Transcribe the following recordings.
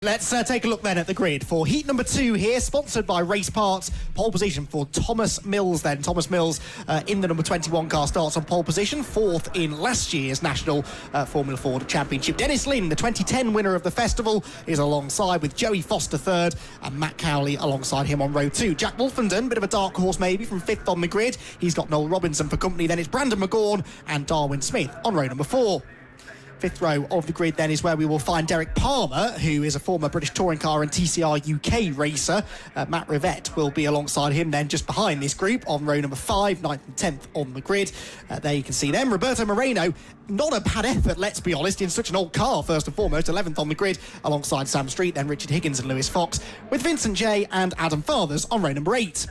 Let's take a look then at the grid for heat number 2 here, sponsored by Raceparts. Pole position for Thomas Mills then. Thomas Mills in the number 21 car starts on pole position, 4th in last year's National Formula Ford Championship. Dennis Lynn, the 2010 winner of the festival, is alongside with Joey Foster 3rd and Matt Cowley alongside him on row 2. Jack Wolfenden, bit of a dark horse maybe, from 5th on the grid. He's got Noel Robinson for company. Then it's Brandon McGaughan and Darwin Smith on row number 4. 5th row of the grid then is where we will find Derek Palmer, who is a former British Touring Car and TCR UK racer. Matt Rivette will be alongside him then just behind this group on row number 5, 9th and 10th on the grid. There you can see them. Roberto Moreno, not a bad effort, let's be honest, in such an old car, first and foremost, 11th on the grid alongside Sam Street, then Richard Higgins and Lewis Fox, with Vincent J and Adam Fathers on row number 8.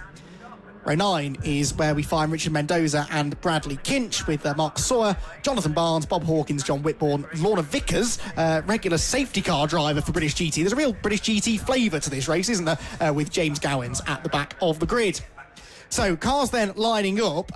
Row 9 is where we find Richard Mendoza and Bradley Kinch with Mark Sawyer, Jonathan Barnes, Bob Hawkins, John Whitbourne, Lorna Vickers, regular safety car driver for British GT. There's a real British GT flavour to this race, isn't there, with James Gowans at the back of the grid. So cars then lining up.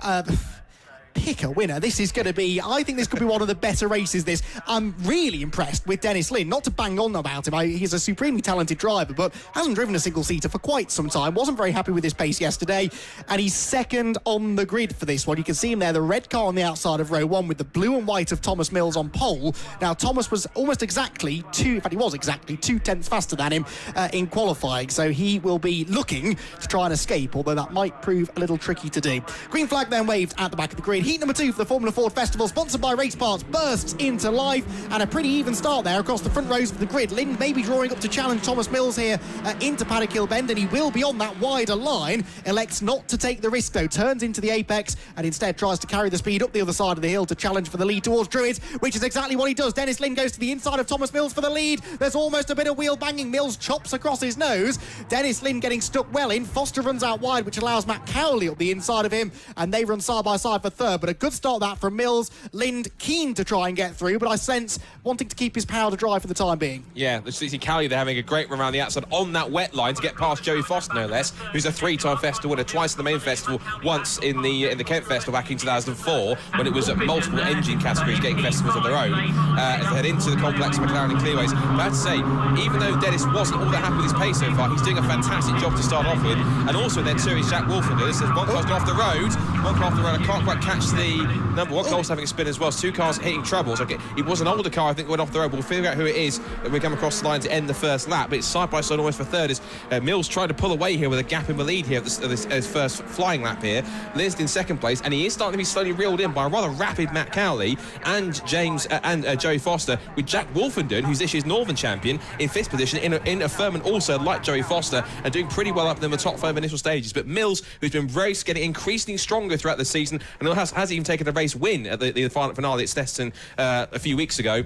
Pick a winner. This is going to be, I think this could be one of the better races this. I'm really impressed with Dennis Lynn. Not to bang on about him, he's a supremely talented driver, but hasn't driven a single-seater for quite some time. Wasn't very happy with his pace yesterday, and he's 2nd on the grid for this one. You can see him there, the red car on the outside of row 1 with the blue and white of Thomas Mills on pole. Now, Thomas was almost exactly he was exactly 2/10 faster than him in qualifying, so he will be looking to try and escape, although that might prove a little tricky to do. Green flag then waved at the back of the grid. Heat number 2 for the Formula Ford Festival, sponsored by Raceparts, bursts into life, and a pretty even start there across the front rows of the grid. Lynn may be drawing up to challenge Thomas Mills here into Paddock Hill Bend, and he will be on that wider line. Elects not to take the risk though, turns into the apex and instead tries to carry the speed up the other side of the hill to challenge for the lead towards Druids, which is exactly what he does. Dennis Lynn goes to the inside of Thomas Mills for the lead. There's almost a bit of wheel banging. Mills chops across his nose. Dennis Lynn getting stuck well in. Foster runs out wide, which allows Matt Cowley up the inside of him, and they run side by side for 3rd, but a good start that from Mills. Lind keen to try and get through, but I sense wanting to keep his power to drive for the time being. Yeah, let's see Cowley, they're having a great run around the outside on that wet line to get past Joey Foster, no less, who's a 3-time festival winner, twice in the main festival, once in the Kent Festival back in 2004, when it was at multiple engine categories getting festivals of their own, as they head into the complex McLaren and Clearways. But I have to say, even though Dennis wasn't all that happy with his pace so far, he's doing a fantastic job to start off with, and also then too is Jack Wolfenden. This is one car's gone off the road, I can't quite catch the number. One car's having a spin as well, 2 cars hitting troubles. Okay, it was an older car, I think, went off the road. We'll figure out who it is when we come across the line to end the first lap, but it's side by side almost for 3rd as Mills tried to pull away here with a gap in the lead here of his first flying lap here. Lynn's in 2nd place, and he is starting to be slowly reeled in by a rather rapid Matt Cowley and Joey Foster, with Jack Wolfenden, who's this year's Northern champion, in 5th position, in a Furman also like Joey Foster, and doing pretty well up in the top 5 initial stages. But Mills, who's been getting increasingly stronger throughout the season, and has even taken a race win at the finale at Stetson a few weeks ago.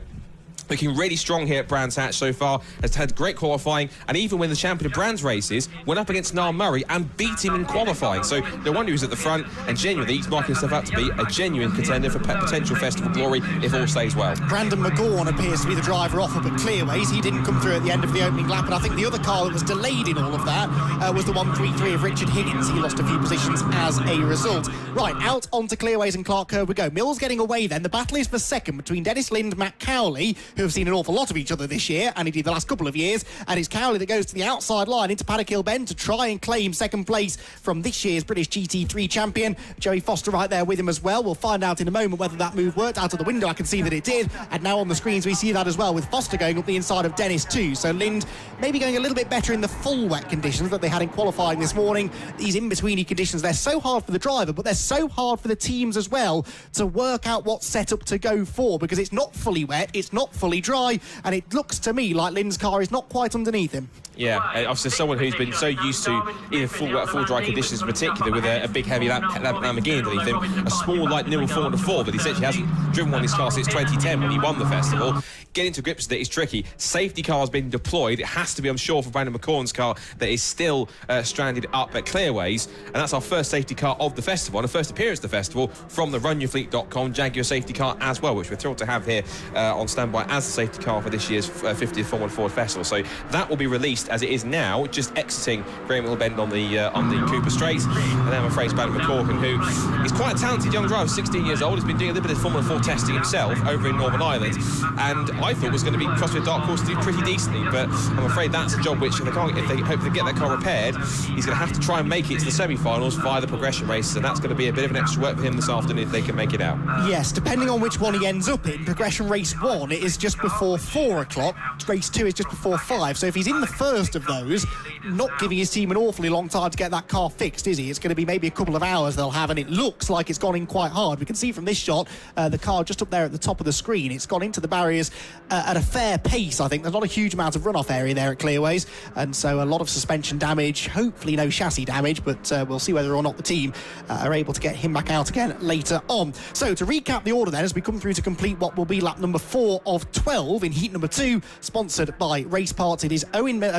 Looking really strong here at Brands Hatch so far, has had great qualifying, and even when the champion of Brands races went up against Niall Murray and beat him in qualifying. So no wonder he's at the front, and genuinely he's marking himself up to be a genuine contender for potential festival glory if all stays well. Brandon McGaughan appears to be the driver off up at Clearways. He didn't come through at the end of the opening lap, and I think the other car that was delayed in all of that was the 133 of Richard Higgins. He lost a few positions as a result. Right, out onto Clearways and Clark Kerr we go. Mills getting away then. The battle is for 2nd between Dennis Lind and Matt Cowley, who have seen an awful lot of each other this year, and indeed the last couple of years, and it's Cowley that goes to the outside line into Paddock Hill Bend to try and claim 2nd place from this year's British GT3 champion. Joey Foster right there with him as well. We'll find out in a moment whether that move worked. Out of the window I can see that it did, and now on the screens we see that as well, with Foster going up the inside of Dennis too. So Lind maybe going a little bit better in the full wet conditions that they had in qualifying this morning. These in-betweeny conditions, they're so hard for the driver, but they're so hard for the teams as well to work out what setup to go for, because it's not fully wet, it's not fully dry, and it looks to me like Lynn's car is not quite underneath him. Yeah, obviously someone who's been so used to either full wet or full dry conditions in particular, with a big heavy Lamborghini underneath him, a small light Newell 404, but he essentially hasn't driven one in his car since 2010 when he won the festival. Getting to grips with it is tricky. Safety car has been deployed. It has to be, I'm sure, for Brandon McCorn's car that is still stranded up at Clearways, and that's our first safety car of the festival, and a first appearance of the festival from the RunYourFleet.com Jaguar Safety Car as well, which we're thrilled to have here on standby as the safety car for this year's 50th Formula Ford Festival. So that will be released as it is now, just exiting Graham Hill Bend on the Cooper Straight. And then I'm afraid it's Bannon McCorkin, who is quite a talented young driver, 16 years old. He's been doing a little bit of Formula 4 testing himself over in Northern Ireland, and I thought was going to be possibly a dark horse to do pretty decently, but I'm afraid that's a job which, if they hope to get that car repaired, he's going to have to try and make it to the semi-finals via the progression races, and that's going to be a bit of an extra work for him this afternoon if they can make it out. Yes, depending on which one he ends up in. Progression race 1, it is just before 4 o'clock. Race 2 is just before 5. So if he's in the first of those, not giving his team an awfully long time to get that car fixed, is he? It's going to be maybe a couple of hours they'll have, and it looks like it's gone in quite hard. We can see from this shot, the car just up there at the top of the screen, it's gone into the barriers at a fair pace. I think there's not a huge amount of runoff area there at Clearways, and so a lot of suspension damage, hopefully no chassis damage, but we'll see whether or not the team are able to get him back out again later on. So to recap the order then, as we come through to complete what will be lap number 4 of 12 in heat number 2, sponsored by Raceparts, it is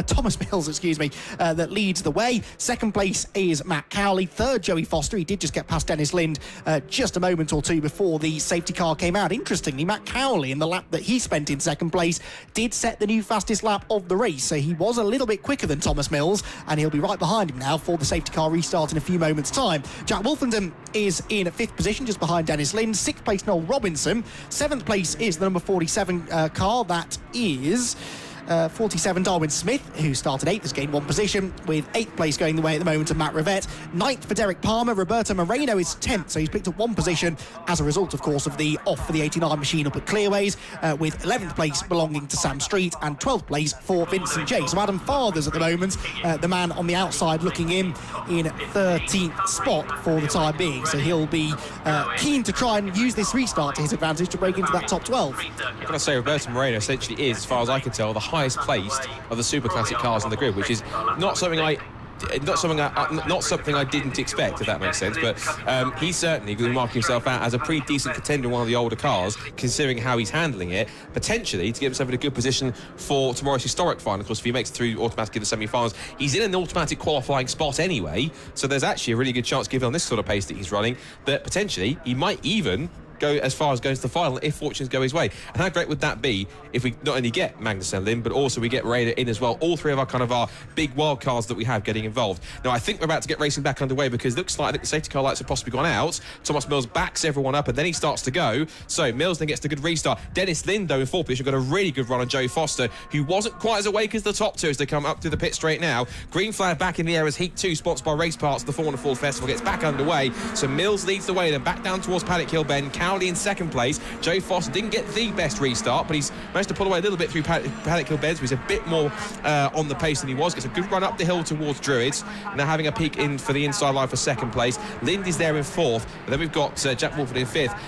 Thomas Mills, that leads the way. Second place is Matt Cowley. Third, Joey Foster. He did just get past Dennis Lind just a moment or two before the safety car came out. Interestingly, Matt Cowley, in the lap that he spent in second place, did set the new fastest lap of the race, so he was a little bit quicker than Thomas Mills, and he'll be right behind him now for the safety car restart in a few moments' time. Jack Wolfenden is in 5th position, just behind Dennis Lind. 6th place, Noel Robinson. 7th place is the number 47 car. That is 47 Darwin Smith, who started 8th, has gained 1 position, with 8th place going the way at the moment of Matt Rivette. 9th for Derek Palmer. Roberto Moreno is 10th, so he's picked up 1 position as a result, of course, of the off for the 89 machine up at Clearways, with 11th place belonging to Sam Street and 12th place for Vincent J. So Adam Fathers at the moment, the man on the outside looking in 13th spot for the time being, so he'll be keen to try and use this restart to his advantage to break into that top 12. I've got to say, Roberto Moreno essentially is, as far as I can tell, the highest placed of the super classic cars on the grid, which is not something I didn't expect, if that makes sense, but he's certainly going to mark himself out as a pretty decent contender in one of the older cars, considering how he's handling it, potentially to get himself in a good position for tomorrow's historic final. Of course, if he makes it through automatically the semi-finals, he's in an automatic qualifying spot anyway, so there's actually a really good chance, given on this sort of pace that he's running, that potentially he might even go as far as going to the final if fortunes go his way. And how great would that be if we not only get Magnussen in, but also we get Raider in as well. All three of our big wild cards that we have getting involved. Now, I think we're about to get racing back underway, because it looks like the safety car lights have possibly gone out. Thomas Mills backs everyone up, and then he starts to go. So Mills then gets the good restart. Dennis Lind, though, in 4th position, got a really good run on Joey Foster, who wasn't quite as awake as the top two as they come up to the pit straight now. Green flag back in the air as Heat 2, sponsored by Raceparts, the Formula Ford Festival, gets back underway. So Mills leads the way, then back down towards Paddock Hill Bend. Cowley in 2nd place. Joe Foster didn't get the best restart, but he's managed to pull away a little bit through Paddock Hill Bend, so he's a bit more on the pace than he was. Gets a good run up the hill towards Druids. Now having a peek in for the inside line for 2nd place. Lind is there in 4th, and then we've got Jack Wolford in 5th,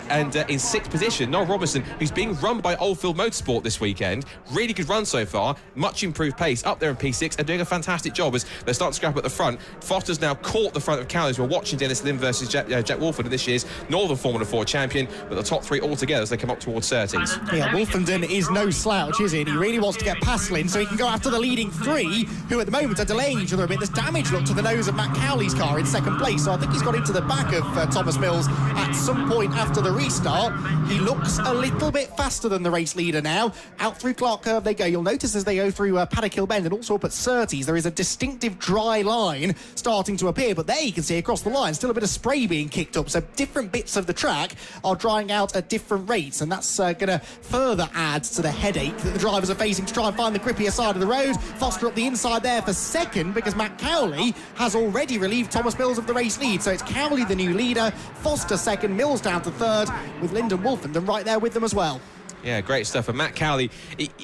and in 6th position, Noel Robinson, who's being run by Oldfield Motorsport this weekend. Really good run so far, much improved pace up there in P6, and doing a fantastic job as they're starting to scrap at the front. Foster's now caught the front of Cowley. We're watching Dennis Lind versus Jack Wolford in this year's Northern Formula 4 champion, but the top 3 altogether as they come up towards 30s. Yeah, Wolfenden is no slouch, is he? And he really wants to get past Lind so he can go after the leading 3, who at the moment are delaying each other a bit. There's damage, look, to the nose of Matt Cowley's car in 2nd place, so I think he's got into the back of Thomas Mills at some point after the restart. He looks a little bit faster than the race leader now. Out through Clark Curve they go. You'll notice as they go through Paddock Hill Bend and also up at Surtees, there is a distinctive dry line starting to appear, but there you can see across the line still a bit of spray being kicked up, so different bits of the track are drying out at different rates, and that's going to further add to the headache that the drivers are facing to try and find the grippier side of the road. Foster up the inside there for 2nd, because Matt Cowley has already relieved Thomas Mills of the race lead, so it's Cowley the new leader, Foster 2nd, Mills down to 3rd, with Lyndon Wolfenden right there with them as well. Yeah, great stuff. And Matt Cowley,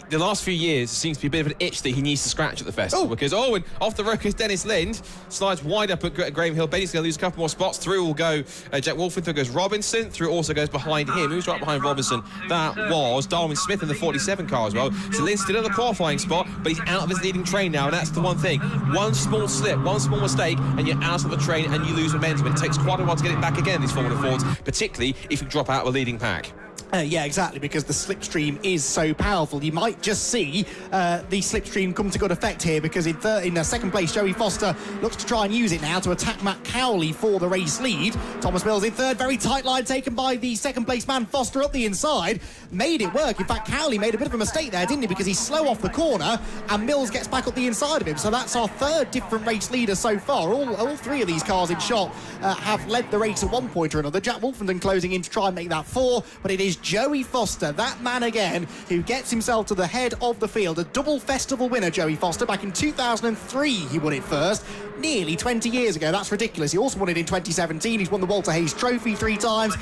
the last few years, seems to be a bit of an itch that he needs to scratch at the festival. Because, and off the road is Dennis Lind, slides wide up at Graham Hill Bend. He's going to lose a couple more spots. Through will go Jack Wolford, through goes Robinson, through also goes behind him. Who's right behind Robinson? That was Darwin Smith in the 47 car as well. So Lind's still in the qualifying spot, but he's out of his leading train now, and that's the one thing. One small slip, one small mistake, and you're out of the train and you lose momentum. It takes quite a while to get it back again, these Formula Fords, particularly if you drop out of a leading pack. Yeah, exactly, because the slipstream is so powerful. You might just see the slipstream come to good effect here, because in second place, Joey Foster looks to try and use it now to attack Matt Cowley for the race lead. Thomas Mills in third, very tight line taken by the second place man, Foster up the inside. Made it work. In fact, Cowley made a bit of a mistake there, didn't he, because he's slow off the corner, and Mills gets back up the inside of him. So that's our third different race leader so far. All three of these cars in shot have led the race at one point or another. Jack Wolfenden closing in to try and make that 4, but it is Joey Foster, that man again, who gets himself to the head of the field. A double festival winner, Joey Foster. Back in 2003, he won it first. Nearly 20 years ago. That's ridiculous. He also won it in 2017. He's won the Walter Hayes Trophy 3 times.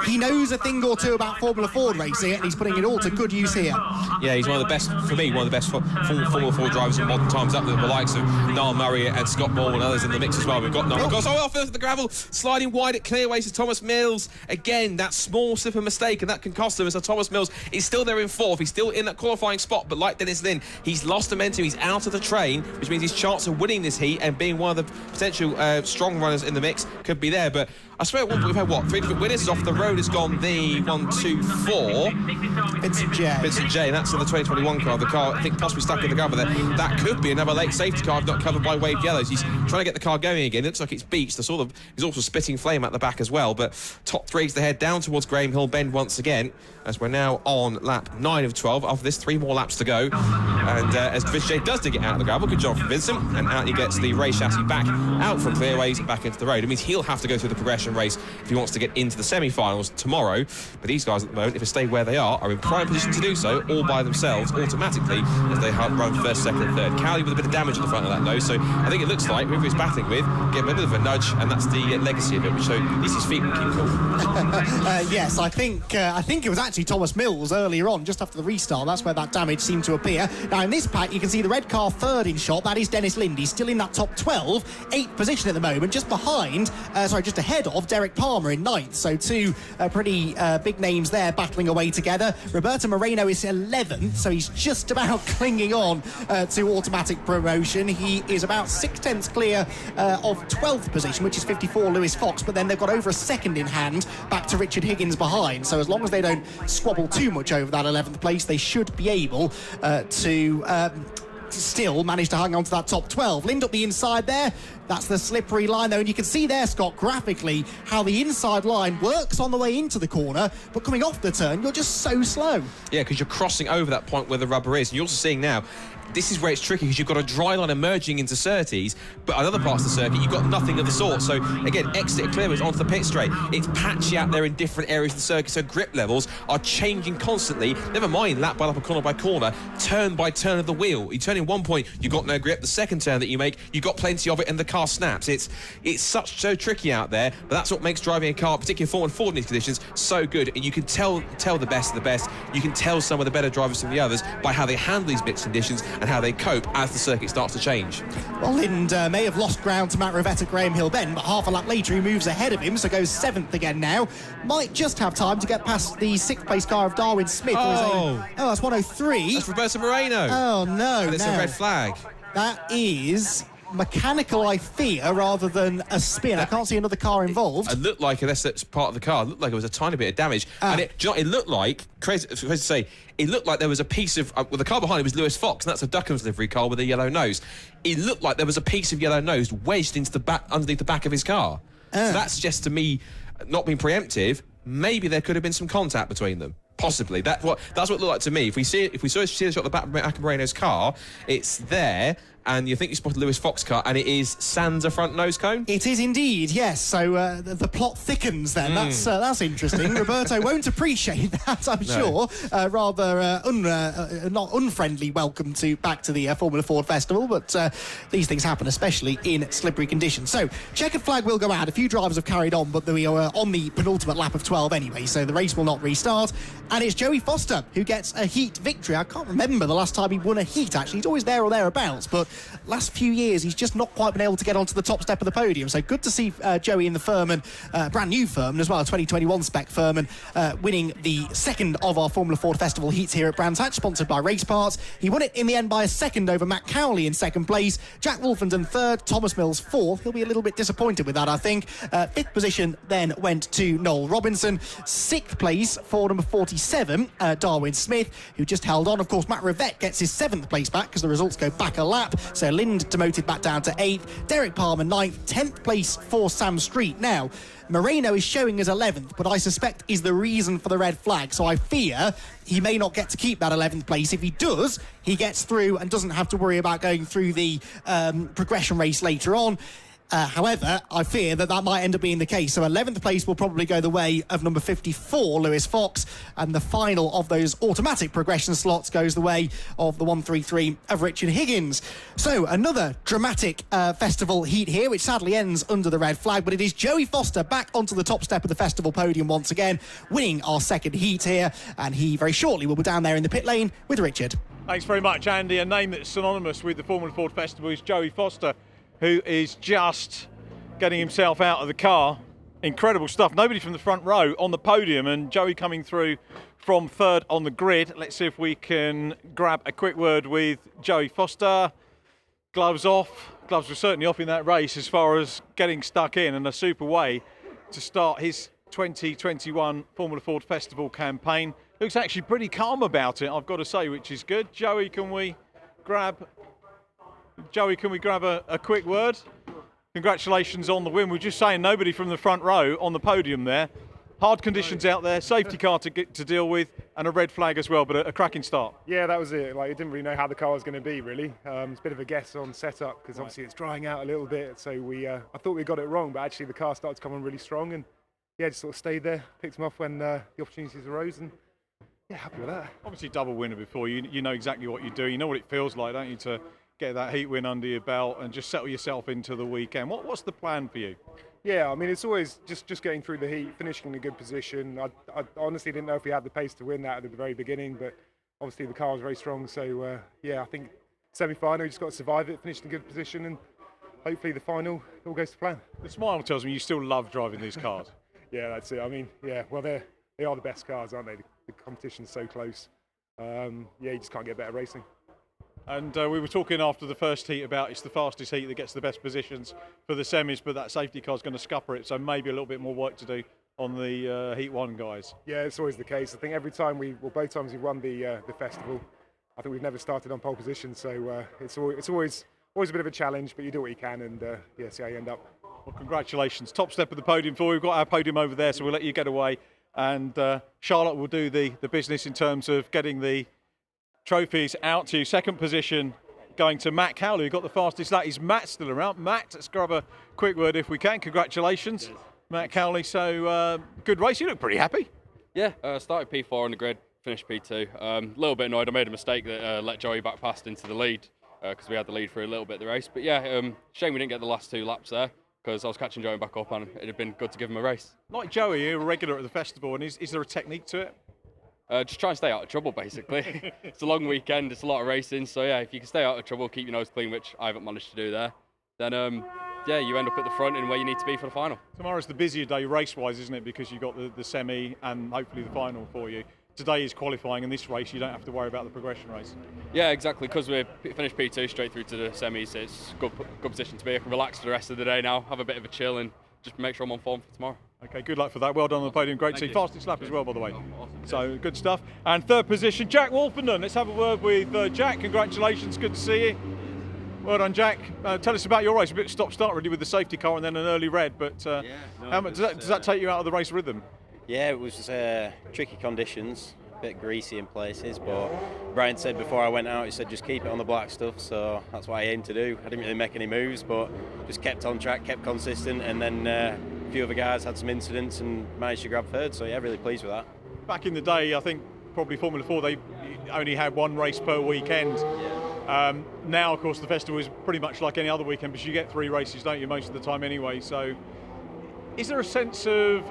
He knows a thing or two about Formula Ford racing, and he's putting it all to good use here. Yeah, he's one of the best, for me, one of the best Formula Ford drivers in modern times, up with the likes of Niall Murray and Scott Ball and others in the mix as well. We've got Niall goes off the gravel, sliding wide at clearways to Thomas Mills. Again, that small slip of mistake, and that can cost him, as Thomas Mills is still there in 4th. He's still in that qualifying spot, but like Dennis Lynn, he's lost momentum. He's out of the train, which means his chance of winning this heat and being one of the potential strong runners in the mix could be there. But I swear we've had, what, 3 different winners? Off the road has gone the 1, 2, 4. Vincent J. And that's in the 2021 car. The car, I think, possibly stuck in the cover there. That could be another late safety car, not covered by waved yellows. He's trying to get the car going again. It looks like it's beached. He's also spitting flame at the back as well. But top 3 is the head down towards Graham Hill Bend once again, as we're now on lap 9 of 12. After this, 3 more laps to go. And as Vincent J does dig it out of the gravel, good job from Vincent. And out he gets the race chassis back out from clearways, back into the road. It means he'll have to go through the progression race if he wants to get into the semi-finals tomorrow. But these guys at the moment, if they stay where they are in prime position to do so, all by themselves, automatically, as they run first, second and third. Cowley with a bit of damage at the front of that nose, so I think it looks like whoever he's battling with, give him a bit of a nudge, and that's the legacy of it, which so at least his feet will keep cool. Yes, I think it was actually Thomas Mills earlier on, just after the restart. That's where that damage seemed to appear. Now in this pack, you can see the red car third in shot. That is Dennis Lind. He's still in that top 12, 8th position at the moment, just ahead of Derek Palmer in 9th. So 2 pretty big names there battling away together. Roberto Moreno is 11th, so he's just about clinging on to automatic promotion. He is about 6/10 clear of 12th position, which is 54 Lewis Fox, but then they've got over a second in hand back to Richard Higgins behind. So as long as they don't squabble too much over that 11th place, they should be able to still manage to hang on to that top 12. Lind up the inside there. That's the slippery line, though, and you can see there, Scott, graphically, how the inside line works on the way into the corner, but coming off the turn, you're just so slow. Yeah, because you're crossing over that point where the rubber is. And you're also seeing now, this is where it's tricky, because you've got a dry line emerging into Surtees, but on other parts of the circuit, you've got nothing of the sort. So, again, exit clearways onto the pit straight. It's patchy out there in different areas of the circuit, so grip levels are changing constantly. Never mind lap by lap or corner by corner, turn by turn of the wheel. You turn in one point, you've got no grip. The second turn that you make, you've got plenty of it, and the car snaps. It's so tricky out there, but that's what makes driving a car, particularly Formula Ford in these conditions, so good. And you can tell the best of the best. You can tell some of the better drivers from the others by how they handle these mixed conditions and how they cope as the circuit starts to change. Well, Lind may have lost ground to Matt Rivett at Graham Hill Bend, but half a lap later he moves ahead of him, so goes 7th again now. Might just have time to get past the 6th place car of Darwin Smith. That's 103. That's Roberto Moreno. Oh, no. And it's a red flag. That is mechanical, I fear, rather than a spin. I can't see another car involved. It looked like, unless that's part of the car, it looked like it was a tiny bit of damage. And it looked like, crazy to say, it looked like there was a piece of, well, the car behind it was Lewis Fox, and that's a Duckham's livery car with a yellow nose. It looked like there was a piece of yellow nose wedged into the back, underneath the back of his car. So that suggests to me, not being preemptive, maybe there could have been some contact between them. Possibly. That's what it looked like to me. If we saw a shot of the back of Moreno's car, it's there, and you think you spotted Lewis Fox car, and it is sans a front nose cone? It is indeed, yes. So the plot thickens then. That's interesting. Roberto won't appreciate that, I'm sure. Rather not unfriendly welcome back to the Formula Ford Festival, but these things happen, especially in slippery conditions. So checkered flag will go out. A few drivers have carried on, but we are on the penultimate lap of 12 anyway, so the race will not restart. And it's Joey Foster who gets a heat victory. I can't remember the last time he won a heat, actually. He's always there or thereabouts, but last few years he's just not quite been able to get onto the top step of the podium. So good to see Joey in the Furman, brand new Furman as well, a 2021 spec Furman, winning the second of our Formula Ford Festival heats here at Brands Hatch, sponsored by Raceparts. He won it in the end by a second over Matt Cowley in second place, Jack Wolfenden third, Thomas Mills fourth. He'll be a little bit disappointed with that, I think. Fifth position then went to Noel Robinson. Sixth place for number 47, Darwin Smith, who just held on. Of course, Matt Rivette gets his seventh place back because the results go back a lap. So Lind demoted back down to eighth. Derek Palmer ninth. 10th place for Sam Street. Now, Moreno is showing as 11th, but I suspect is the reason for the red flag. So I fear he may not get to keep that 11th place. If he does, he gets through and doesn't have to worry about going through the progression race later on. However, I fear that might end up being the case. So 11th place will probably go the way of number 54, Lewis Fox, and the final of those automatic progression slots goes the way of the 133 of Richard Higgins. So another dramatic festival heat here, which sadly ends under the red flag, but it is Joey Foster back onto the top step of the festival podium once again, winning our second heat here, and he very shortly will be down there in the pit lane with Richard. Thanks very much, Andy. A name that's synonymous with the Formula Ford Festival is Joey Foster, who is just getting himself out of the car. Incredible stuff. Nobody from the front row on the podium, and Joey coming through from third on the grid. Let's see if we can grab a quick word with Joey Foster. Gloves off. Gloves were certainly off in that race as far as getting stuck in, and a super way to start his 2021 Formula Ford Festival campaign. Looks actually pretty calm about it, I've got to say, which is good. Joey, can we grab a quick word? Congratulations on the win. We're just saying nobody from the front row on the podium there. Hard conditions out there, safety car to deal with, and a red flag as well, but a cracking start. Yeah, that was it. Like, you didn't really know how the car was going to be, really. It's a bit of a guess on setup because obviously it's drying out a little bit. So I thought we got it wrong, but actually the car started to come on really strong, and yeah, just sort of stayed there, picked them off when the opportunities arose, and yeah, happy with that. Obviously double winner before. You know exactly what you're doing. You know what it feels like, don't you, to get that heat win under your belt and just settle yourself into the weekend. What's the plan for you? Yeah, I mean, it's always just getting through the heat, finishing in a good position. I honestly didn't know if we had the pace to win that at the very beginning, but obviously the car was very strong. So yeah, I think semi-final, we just got to survive it, finish in a good position, and hopefully the final all goes to plan. The smile tells me you still love driving these cars. Yeah, that's it. I mean, yeah, well, they are the best cars, aren't they? The competition's so close. Yeah, you just can't get better racing. And we were talking after the first heat about it's the fastest heat that gets the best positions for the semis, but that safety car's going to scupper it, so maybe a little bit more work to do on the Heat 1 guys. Yeah, it's always the case. I think every time both times we've won the festival, I think we've never started on pole position, so it's always a bit of a challenge, but you do what you can, and yeah, see how you end up. Well, congratulations. Top step of the podium for you. We've got our podium over there, so we'll let you get away, and Charlotte will do the business in terms of getting the trophies out to you. Second position going to Matt Cowley, who got the fastest lap. Is Matt still around? Matt, let's grab a quick word if we can. Congratulations, yes. Matt Cowley. So good race. You look pretty happy. Yeah, started P4 on the grid, finished P2. A little bit annoyed. I made a mistake that let Joey back past into the lead because we had the lead for a little bit of the race. But yeah, shame we didn't get the last two laps there because I was catching Joey back up and it'd have been good to give him a race. Like Joey, you're a regular at the festival, and is there a technique to it? Just try and stay out of trouble, basically. It's a long weekend, it's a lot of racing, so yeah, if you can stay out of trouble, keep your nose clean, which I haven't managed to do there, then yeah, you end up at the front and where you need to be for the final. Tomorrow's the busier day race-wise, isn't it? Because you've got the semi and hopefully the final for you. Today is qualifying, and this race you don't have to worry about the progression race. Yeah, exactly, because we finished P2 straight through to the semis, it's a good position to be. I can relax for the rest of the day now, have a bit of a chill and just make sure I'm on form for tomorrow. Okay, good luck for that. Well done on the podium. Great to see. Fastest lap as well, by the way. So, good stuff. And third position, Jack Wolfenden. Let's have a word with Jack. Congratulations. Good to see you. Well done, Jack. Tell us about your race. A bit stop-start, really, with the safety car and then an early red. But how much does that take you out of the race rhythm? Yeah, it was tricky conditions. A bit greasy in places, but Brian said before I went out, he said just keep it on the black stuff, so that's what I aimed to do. I didn't really make any moves, but just kept on track, kept consistent, and then a few other guys had some incidents and managed to grab third, so yeah, really pleased with that. Back in the day, I think probably Formula 4, they only had one race per weekend. Yeah. Now, of course, the festival is pretty much like any other weekend, because you get 3 races, don't you, most of the time anyway, so is there a sense of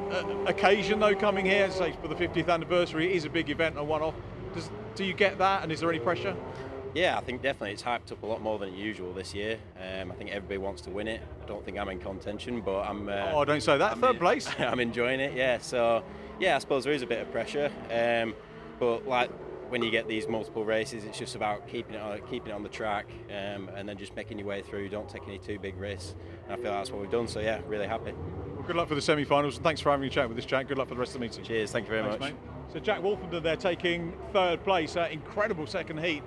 occasion, though, coming here? As I say, for the 50th anniversary, it is a big event, a one-off. Do you get that, and is there any pressure? Yeah, I think definitely it's hyped up a lot more than usual this year. I think everybody wants to win it. I don't think I'm in contention, but I'm. Oh, don't say that. Third place. I'm enjoying it. Yeah, so yeah, I suppose there is a bit of pressure, but like when you get these multiple races, it's just about keeping it on the track, and then just making your way through. Don't take any too big risks. And I feel that's what we've done. So yeah, really happy. Well, good luck for the semi-finals, and thanks for having a chat with us, Jack. Good luck for the rest of the meeting. Cheers. Thank you very much. Mate. So Jack Wolfenden there taking third place. Incredible second heat